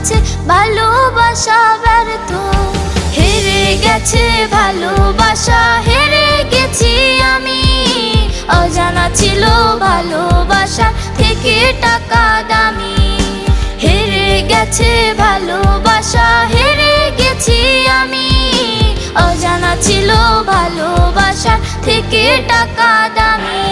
গেছে ভালোবাসা ব্যর্থ, হেরে গেছে ভালোবাসা, হেরে গেছি আমি। অজানা ছিল ভালোবাসা থেকে টাকা দামি, হেরে গেছে ভালোবাসা, হেরে গেছি আমি। অজানা ছিল ভালোবাসা থেকে টাকা দামি।